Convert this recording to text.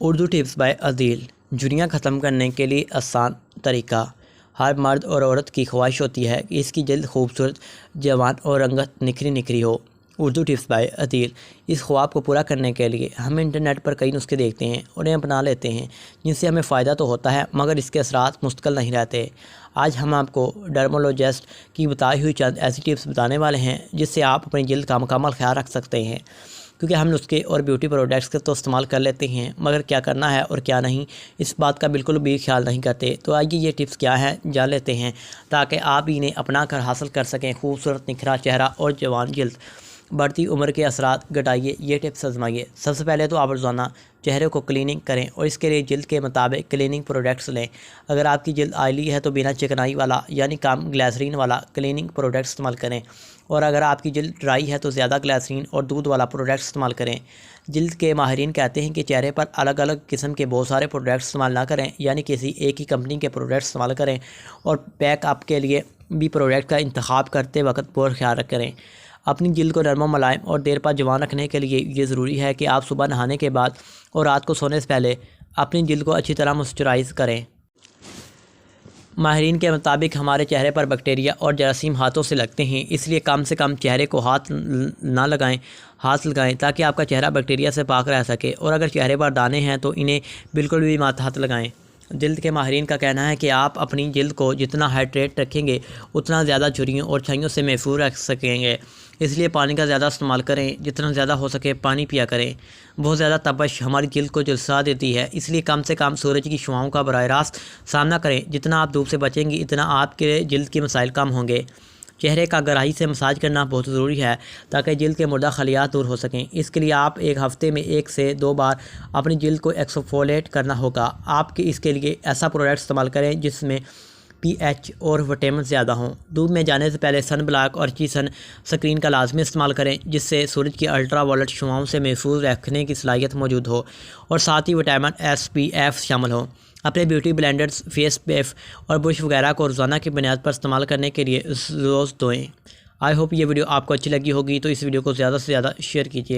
Urdu tips by عدیل۔ جھریاں ختم کرنے کے لیے آسان طریقہ۔ ہر مرد اور عورت کی خواہش ہوتی ہے کہ اس کی جلد خوبصورت، جوان اور رنگت نکھری نکھری ہو۔ اردو ٹپس بائی عدیل۔ اس خواب کو پورا کرنے کے لیے ہم انٹرنیٹ پر کئی نسخے دیکھتے ہیں اور انہیں اپنا لیتے ہیں، جن سے ہمیں فائدہ تو ہوتا ہے مگر اس کے اثرات مستقل نہیں رہتے۔ آج ہم آپ کو ڈرمولوجسٹ کی بتائی ہوئی چند ایسی ٹپس بتانے والے ہیں جس سے آپ اپنی جلد کا مکمل خیال رکھ سکتے ہیں، کیونکہ ہم نسخے اور بیوٹی پروڈکٹس کا تو استعمال کر لیتے ہیں مگر کیا کرنا ہے اور کیا نہیں اس بات کا بالکل بھی خیال نہیں کرتے۔ تو آئیے یہ ٹپس کیا ہیں جان لیتے ہیں تاکہ آپ انہیں اپنا کر حاصل کر سکیں خوبصورت نکھرا چہرہ اور جوان جلد۔ بڑھتی عمر کے اثرات گھٹائیے، یہ ٹپس آزمائیے۔ سب سے پہلے تو آپ روزانہ چہرے کو کلیننگ کریں اور اس کے لیے جلد کے مطابق کلیننگ پروڈکٹس لیں۔ اگر آپ کی جلد آئلی ہے تو بنا چکنائی والا یعنی کم گلیسرین والا کلیننگ پروڈکٹ استعمال کریں، اور اگر آپ کی جلد ڈرائی ہے تو زیادہ گلیسرین اور دودھ والا پروڈکٹ استعمال کریں۔ جلد کے ماہرین کہتے ہیں کہ چہرے پر الگ الگ قسم کے بہت سارے پروڈکٹس استعمال نہ کریں، یعنی کسی ایک ہی کمپنی کے پروڈکٹس استعمال کریں، اور پیک اپ کے لیے بھی پروڈکٹ کا انتخاب کرتے وقت بہت خیال کریں۔ اپنی جلد کو نرم و ملائم اور دیر پر جوان رکھنے کے لیے یہ ضروری ہے کہ آپ صبح نہانے کے بعد اور رات کو سونے سے پہلے اپنی جلد کو اچھی طرح موئسچرائز کریں۔ ماہرین کے مطابق ہمارے چہرے پر بیکٹیریا اور جراثیم ہاتھوں سے لگتے ہیں، اس لیے کم سے کم چہرے کو ہاتھ لگائیں تاکہ آپ کا چہرہ بیکٹیریا سے پاک رہ سکے، اور اگر چہرے پر دانے ہیں تو انہیں بالکل بھی مت ہاتھ لگائیں۔ جلد کے ماہرین کا کہنا ہے کہ آپ اپنی جلد کو جتنا ہائیڈریٹ رکھیں گے اتنا زیادہ جھریوں اور چھائیوں سے محفوظ رکھ سکیں گے، اس لیے پانی کا زیادہ استعمال کریں، جتنا زیادہ ہو سکے پانی پیا کریں۔ بہت زیادہ تپش ہماری جلد کو جلسا دیتی ہے، اس لیے کم سے کم سورج کی شعاؤں کا براہ راست سامنا کریں۔ جتنا آپ دھوپ سے بچیں گے اتنا آپ کے جلد کے مسائل کم ہوں گے۔ چہرے کا گہرائی سے مساج کرنا بہت ضروری ہے تاکہ جلد کے مردہ خلیات دور ہو سکیں۔ اس کے لیے آپ ایک ہفتے میں 1 سے 2 بار اپنی جلد کو ایکسفولیٹ کرنا ہوگا۔ آپ کے اس کے لیے ایسا پروڈکٹ استعمال کریں جس میں پی ایچ اور وٹامن زیادہ ہوں۔ دھوپ میں جانے سے پہلے سن بلاک اور اچھی سن سکرین کا لازمی استعمال کریں جس سے سورج کی الٹرا وائلٹ شعاؤں سے محفوظ رکھنے کی صلاحیت موجود ہو، اور ساتھ ہی وٹامن SPF شامل ہو۔ اپنے بیوٹی بلینڈرز، فیس پیف اور برش وغیرہ کو روزانہ کی بنیاد پر استعمال کرنے کے لیے روز دھوئیں۔ آئی ہوپ یہ ویڈیو آپ کو اچھی لگی ہوگی، تو اس ویڈیو کو زیادہ سے زیادہ شیئر کیجیے۔